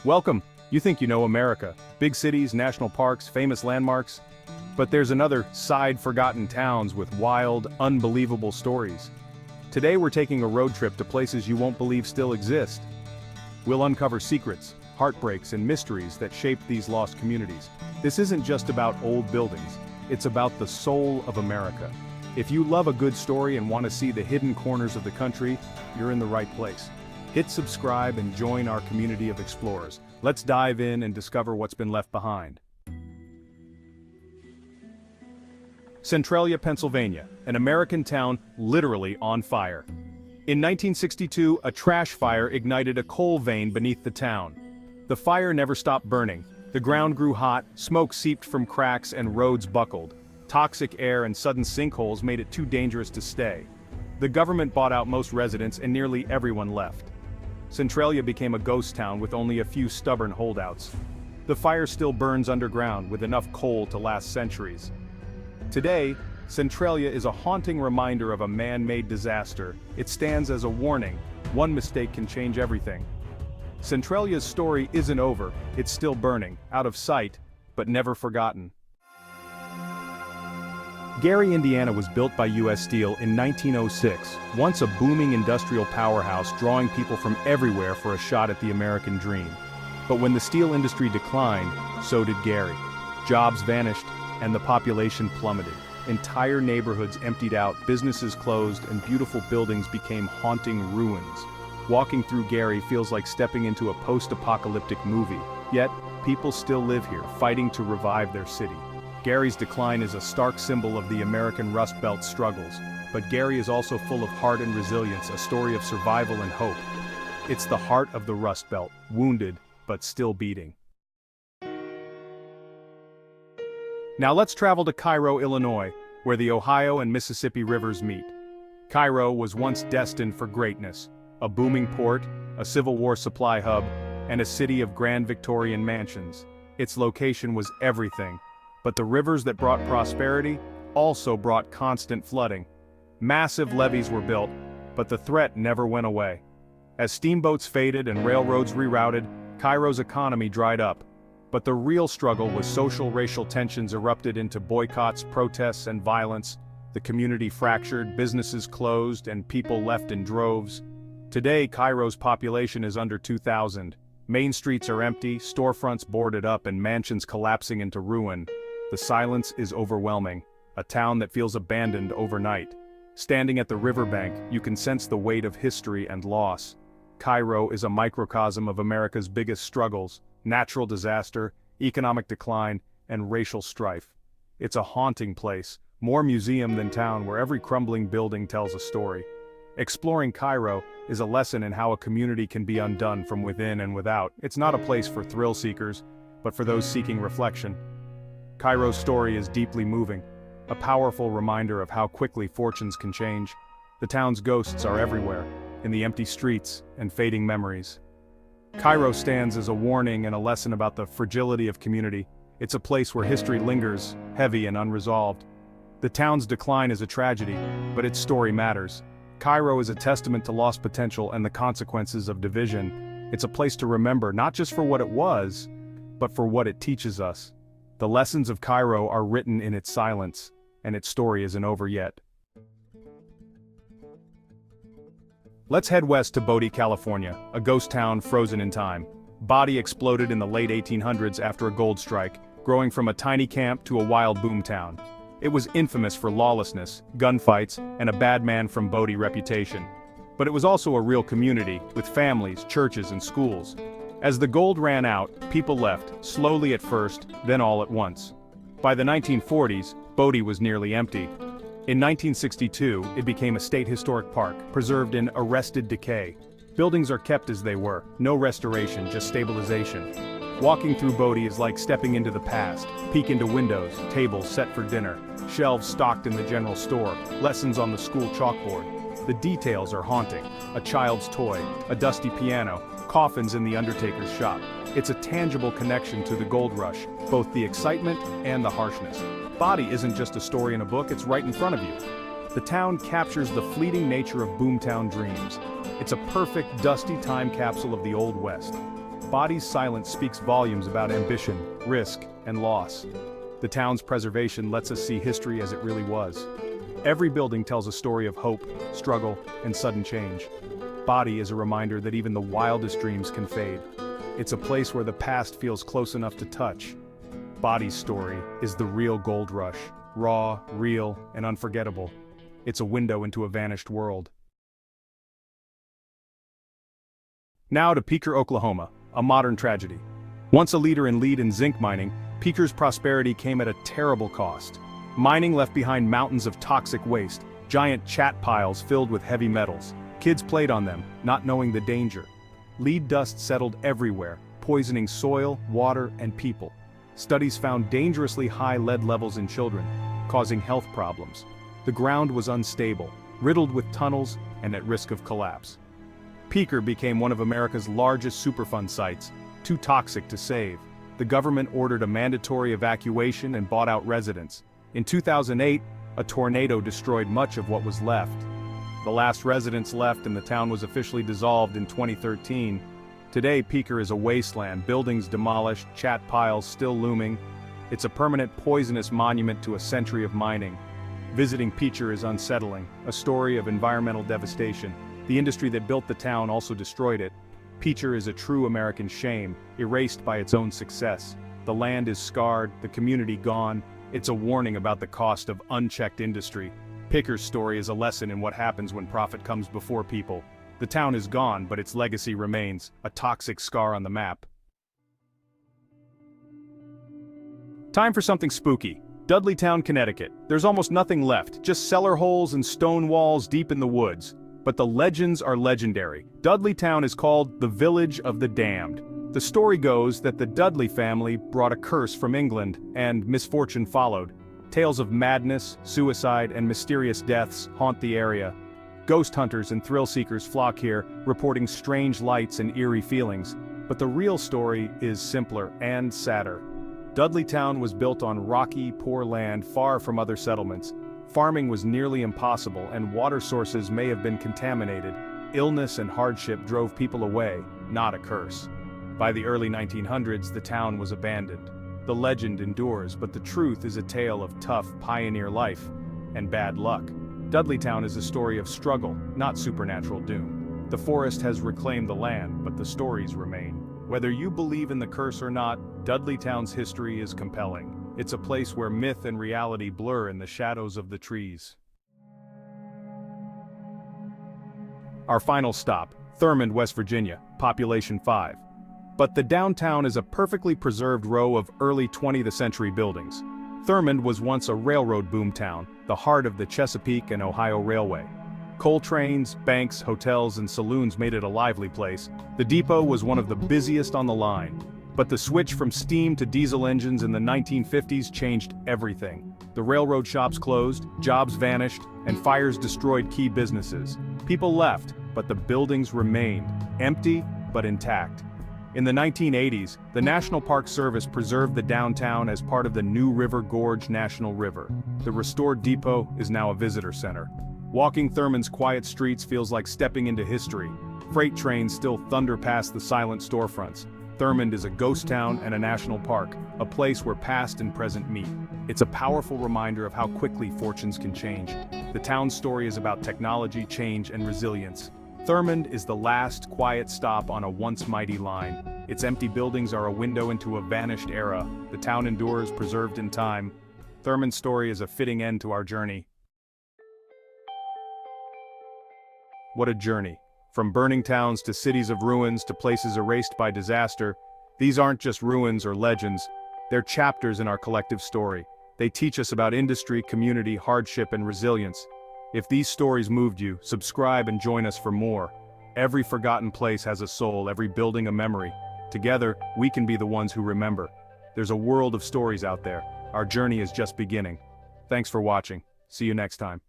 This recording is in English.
Welcome! You think you know America. Big cities, national parks, famous landmarks. But there's another side forgotten towns with wild, unbelievable stories. Today we're taking a road trip to places you won't believe still exist. We'll uncover secrets, heartbreaks, and mysteries that shaped these lost communities. This isn't just about old buildings, it's about the soul of America. If you love a good story and want to see the hidden corners of the country, you're in the right place. Hit subscribe and join our community of explorers. Let's dive in and discover what's been left behind. Centralia, Pennsylvania, an American town literally on fire. In 1962, a trash fire ignited a coal vein beneath the town. The fire never stopped burning. The ground grew hot, smoke seeped from cracks, and roads buckled. Toxic air and sudden sinkholes made it too dangerous to stay. The government bought out most residents and nearly everyone left. Centralia became a ghost town with only a few stubborn holdouts. The fire still burns underground with enough coal to last centuries. Today, Centralia is a haunting reminder of a man-made disaster. It stands as a warning. One mistake can change everything. Centralia's story isn't over, it's still burning, out of sight, but never forgotten. Gary, Indiana was built by U.S. Steel in 1906, once a booming industrial powerhouse drawing people from everywhere for a shot at the American dream. But when the steel industry declined, so did Gary. Jobs vanished, and the population plummeted. Entire neighborhoods emptied out, businesses closed, and beautiful buildings became haunting ruins. Walking through Gary feels like stepping into a post-apocalyptic movie, yet people still live here, fighting to revive their city. Gary's decline is a stark symbol of the American Rust Belt struggles, but Gary is also full of heart and resilience, a story of survival and hope. It's the heart of the Rust Belt, wounded, but still beating. Now let's travel to Cairo, Illinois, where the Ohio and Mississippi rivers meet. Cairo was once destined for greatness, a booming port, a Civil War supply hub, and a city of grand Victorian mansions. Its location was everything. But the rivers that brought prosperity also brought constant flooding. Massive levees were built, but the threat never went away. As steamboats faded and railroads rerouted, Cairo's economy dried up. But the real struggle was racial tensions erupted into boycotts, protests, and violence. The community fractured, businesses closed, and people left in droves. Today, Cairo's population is under 2,000. Main streets are empty, storefronts boarded up, and mansions collapsing into ruin. The silence is overwhelming, a town that feels abandoned overnight. Standing at the riverbank, you can sense the weight of history and loss. Cairo is a microcosm of America's biggest struggles: natural disaster, economic decline, and racial strife. It's a haunting place, more museum than town, where every crumbling building tells a story. Exploring Cairo is a lesson in how a community can be undone from within and without. It's not a place for thrill seekers, but for those seeking reflection. Cairo's story is deeply moving, a powerful reminder of how quickly fortunes can change. The town's ghosts are everywhere, in the empty streets and fading memories. Cairo stands as a warning and a lesson about the fragility of community. It's a place where history lingers, heavy and unresolved. The town's decline is a tragedy, but its story matters. Cairo is a testament to lost potential and the consequences of division. It's a place to remember, not just for what it was, but for what it teaches us. The lessons of Cairo are written in its silence, and its story isn't over yet. Let's head west to Bodie, California, a ghost town frozen in time. Bodie exploded in the late 1800s after a gold strike, growing from a tiny camp to a wild boomtown. It was infamous for lawlessness, gunfights, and a bad man from Bodie reputation. But it was also a real community, with families, churches, and schools. As the gold ran out, people left, slowly at first, then all at once. By the 1940s, Bodie was nearly empty. In 1962, it became a state historic park, preserved in arrested decay. Buildings are kept as they were, no restoration, just stabilization. Walking through Bodie is like stepping into the past. Peek into windows, tables set for dinner, shelves stocked in the general store, lessons on the school chalkboard. The details are haunting. A child's toy, a dusty piano, coffins in the undertaker's shop. It's a tangible connection to the gold rush, both the excitement and the harshness. Bodie isn't just a story in a book, it's right in front of you. The town captures the fleeting nature of boomtown dreams. It's a perfect, dusty time capsule of the Old West. Body's silence speaks volumes about ambition, risk, and loss. The town's preservation lets us see history as it really was. Every building tells a story of hope, struggle, and sudden change. Body is a reminder that even the wildest dreams can fade. It's a place where the past feels close enough to touch. Body's story is the real gold rush, raw, real, and unforgettable. It's a window into a vanished world. Now to Peaker, Oklahoma, a modern tragedy. Once a leader in lead and zinc mining, Peaker's prosperity came at a terrible cost. Mining left behind mountains of toxic waste, giant chat piles filled with heavy metals. Kids played on them, not knowing the danger. Lead dust settled everywhere, poisoning soil, water, and people. Studies found dangerously high lead levels in children, causing health problems. The ground was unstable, riddled with tunnels, and at risk of collapse. Peaker became one of America's largest Superfund sites, too toxic to save. The government ordered a mandatory evacuation and bought out residents. In 2008, a tornado destroyed much of what was left. The last residents left and the town was officially dissolved in 2013. Today, Peaker is a wasteland, buildings demolished, chat piles still looming. It's a permanent poisonous monument to a century of mining. Visiting Peaker is unsettling, a story of environmental devastation. The industry that built the town also destroyed it. Peaker is a true American shame, erased by its own success. The land is scarred, the community gone. It's a warning about the cost of unchecked industry. Peaker's story is a lesson in what happens when profit comes before people. The town is gone, but its legacy remains, a toxic scar on the map. Time for something spooky. Dudleytown, Connecticut. There's almost nothing left, just cellar holes and stone walls deep in the woods. But the legends are legendary. Dudleytown is called the Village of the Damned. The story goes that the Dudley family brought a curse from England, and misfortune followed. Tales of madness, suicide, and mysterious deaths haunt the area. Ghost hunters and thrill-seekers flock here, reporting strange lights and eerie feelings. But the real story is simpler and sadder. Dudleytown was built on rocky, poor land far from other settlements. Farming was nearly impossible, and water sources may have been contaminated. Illness and hardship drove people away, not a curse. By the early 1900s, the town was abandoned. The legend endures, but the truth is a tale of tough pioneer life and bad luck. Dudleytown is a story of struggle, not supernatural doom. The forest has reclaimed the land, but the stories remain. Whether you believe in the curse or not, Dudleytown's history is compelling. It's a place where myth and reality blur in the shadows of the trees. Our final stop, Thurmond, West Virginia, population 5. But the downtown is a perfectly preserved row of early 20th century buildings. Thurmond was once a railroad boomtown, the heart of the Chesapeake and Ohio Railway. Coal trains, banks, hotels, and saloons made it a lively place. The depot was one of the busiest on the line. But the switch from steam to diesel engines in the 1950s changed everything. The railroad shops closed, jobs vanished, and fires destroyed key businesses. People left, but the buildings remained, empty but intact. In the 1980s, the National Park Service preserved the downtown as part of the New River Gorge National River. The restored depot is now a visitor center. Walking Thurmond's quiet streets feels like stepping into history. Freight trains still thunder past the silent storefronts. Thurmond is a ghost town and a national park, a place where past and present meet. It's a powerful reminder of how quickly fortunes can change. The town's story is about technology, change, and resilience. Thurmond is the last quiet stop on a once mighty line. Its empty buildings are a window into a vanished era. The town endures, preserved in time. Thurmond's story is a fitting end to our journey. What a journey. From burning towns to cities of ruins to places erased by disaster, these aren't just ruins or legends, they're chapters in our collective story. They teach us about industry, community, hardship, and resilience. If these stories moved you, subscribe and join us for more. Every forgotten place has a soul, every building a memory. Together, we can be the ones who remember. There's a world of stories out there. Our journey is just beginning. Thanks for watching. See you next time.